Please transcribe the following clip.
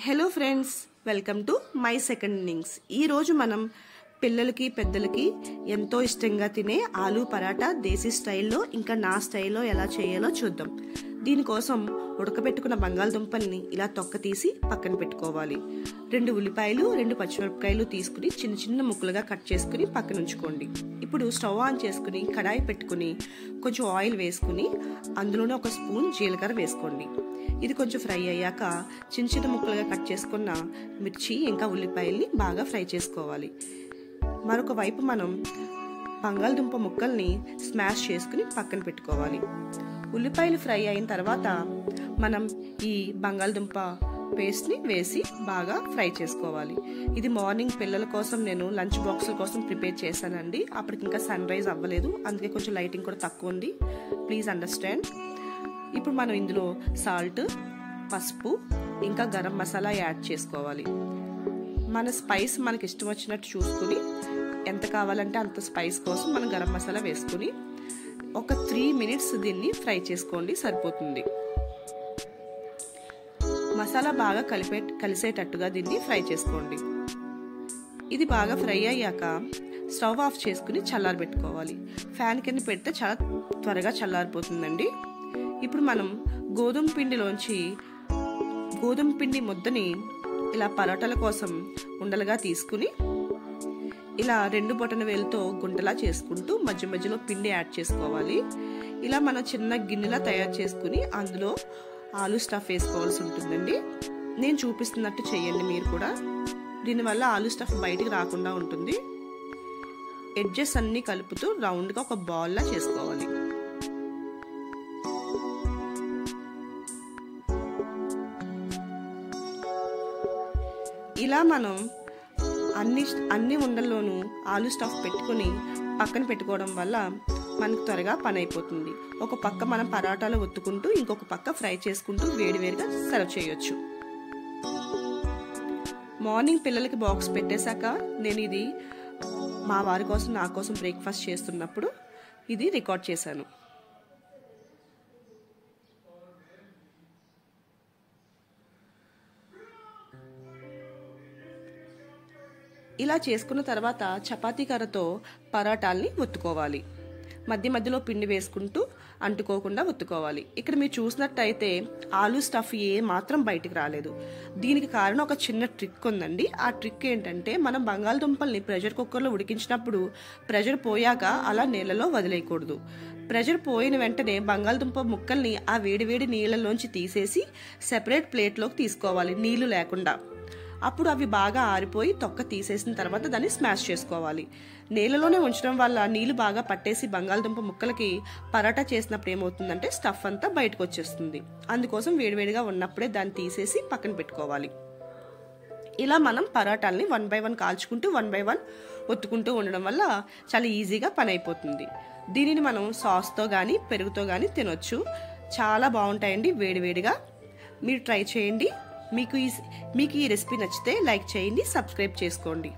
Hello friends, welcome to my second innings. ఈరోజు మనం పిల్లలకి పెద్దలకి ఎంతో ఇష్టంగా తినే ఆలూ పరాటా దేశీ స్టైల్లో ఇంకా నా స్టైల్లో ఎలా చేయాలో చూద్దాం. దీనికోసం ఉడకబెట్టుకున్న బంగాళదుంపల్ని ఇలా తొక్క తీసి పక్కన పెట్టుకోవాలి. 2 ఉల్లిపాయలు 2 పచ్చిమిరపకాయలు తీసుకుని చిన్న చిన్న ముక్కలుగా కట్ చేసుకుని పక్కన ఉంచుకోండి. ఇప్పుడు స్టవ్ ఆన్ చేసుకుని కడాయి పెట్టుకుని కొంచెం ఆయిల్ వేసుకుని అందులోనే 1 స్పూన్ జీలకర్ర వేసుకోండి. ఇది కొంచెం ఫ్రై అయ్యాక చిన్న చిన్న ముక్కలుగా కట్ చేసుకున్న మిర్చి ఇంకా ఉల్లిపాయల్ని బాగా ఫ్రై చేసుకోవాలి. మరొక వైపు మనం బంగాళదుంప ముక్కల్ని స్మాష్ చేసుకుని పక్కన పెట్టుకోవాలి. ఉల్లిపాయలు ఫ్రై అయిన తర్వాత మనం ఈ బంగాళదుంప పేస్ట్ని వేసి బాగా ఫ్రై చేసుకోవాలి. ఇది మార్నింగ్ పిల్లల కోసం నేను లంచ్ బాక్సుల కోసం ప్రిపేర్ చేశానండి. అప్పటికి ఇంకా సన్ రైజ్ అవ్వలేదు, అందుకే కొంచెం లైటింగ్ కూడా తక్కువ ఉంది. Please understand. ఇప్పుడు మనం ఇందులో సాల్ట్, పసుపు ఇంకా గరం మసాలా యాడ్ చేసుకోవాలి. మన స్పైస్ మనకి ఇష్టం వచ్చినట్టు చూసుకుని ఎంత కావాలంటే అంత స్పైస్ కోసం మనం గరం మసాలా వేసుకుని ఒక 3 minutes దీన్ని ఫ్రై చేసుకోండి, సరిపోతుంది. మసాలా బాగా కలిసేటట్టుగా దీన్ని ఫ్రై చేసుకోండి. ఇది బాగా ఫ్రై అయ్యాక స్టవ్ ఆఫ్ చేసుకుని చల్లారబెట్టుకోవాలి. ఫ్యాన్ కింద పెడితే చాలా త్వరగా చల్లారిపోతుందండి. ఇప్పుడు మనం గోధుమ పిండి ముద్దని ఇలా పరోటాల కోసం ఉండలుగా తీసుకుని ఇలా 2 బొటన వేలుతో గుంటలా చేసుకుంటూ మధ్య మధ్యలో పిండి యాడ్ చేసుకోవాలి. ఇలా మనం చిన్న గిన్నెలా తయారు చేసుకుని అందులో ఆలూ స్టఫ్ వేసుకోవాల్సి ఉంటుందండి. నేను చూపిస్తున్నట్టు చేయండి మీరు కూడా. దీనివల్ల ఆలూ స్టఫ్ బయటికి రాకుండా ఉంటుంది. ఎడ్జెస్ అన్ని కలుపుతూ రౌండ్గా ఒక బాల్లా చేసుకోవాలి. ఇలా మనం అన్ని ఉండల్లోనూ ఆలూ స్టఫ్ పెట్టుకుని పక్కన పెట్టుకోవడం వల్ల మనకు త్వరగా పని అయిపోతుంది. ఒక పక్క మనం పరాటాలు ఒత్తుకుంటూ ఇంకొక పక్క ఫ్రై చేసుకుంటూ వేడివేడిగా సర్వ్ చేయొచ్చు. మార్నింగ్ పిల్లలకి బాక్స్ పెట్టేశాక నేను ఇది మా వారి కోసం నా కోసం బ్రేక్ఫాస్ట్ చేస్తున్నప్పుడు ఇది రికార్డ్ చేశాను. ఇలా చేసుకున్న తర్వాత చపాతీ కర్రతో పరాటాల్ని ఒత్తుకోవాలి. మధ్య మధ్యలో పిండి వేసుకుంటూ అంటుకోకుండా ఒత్తుకోవాలి. ఇక్కడ మీరు చూసినట్టయితే ఆలూ స్టఫ్ ఏ మాత్రం బయటికి రాలేదు. దీనికి కారణం ఒక చిన్న ట్రిక్ ఉందండి. ఆ ట్రిక్ ఏంటంటే మనం బంగాళదుంపల్ని ప్రెషర్ కుక్కర్లో ఉడికించినప్పుడు ప్రెషర్ పోయాక అలా నీళ్ళలో వదిలేయకూడదు. ప్రెషర్ పోయిన వెంటనే బంగాళదుంప ముక్కల్ని ఆ వేడివేడి నీళ్ళలోంచి తీసేసి సెపరేట్ ప్లేట్లోకి తీసుకోవాలి, నీళ్లు లేకుండా. అప్పుడు అవి బాగా ఆరిపోయి తొక్క తీసేసిన తర్వాత దాన్ని స్మాష్ చేసుకోవాలి. నీళ్ళలోనే ఉంచడం వల్ల నీళ్లు బాగా పట్టేసి బంగాళదుంప ముక్కలకి పరాటా చేసినప్పుడు ఏమవుతుందంటే స్టఫ్ అంతా బయటకు వచ్చేస్తుంది. అందుకోసం వేడివేడిగా ఉన్నప్పుడే దాన్ని తీసేసి పక్కన పెట్టుకోవాలి. ఇలా మనం పరాటాలని 1 by 1 కాల్చుకుంటూ 1 by 1 ఒత్తుకుంటూ ఉండడం వల్ల చాలా ఈజీగా పని అయిపోతుంది. దీనిని మనం సాస్తో కానీ పెరుగుతో కానీ తినొచ్చు. చాలా బాగుంటాయండి వేడివేడిగా. మీరు ట్రై చేయండి. మీకు ఈ రెసిపీ నచ్చితే లైక్ చేయండి, సబ్స్క్రైబ్ చేసుకోండి.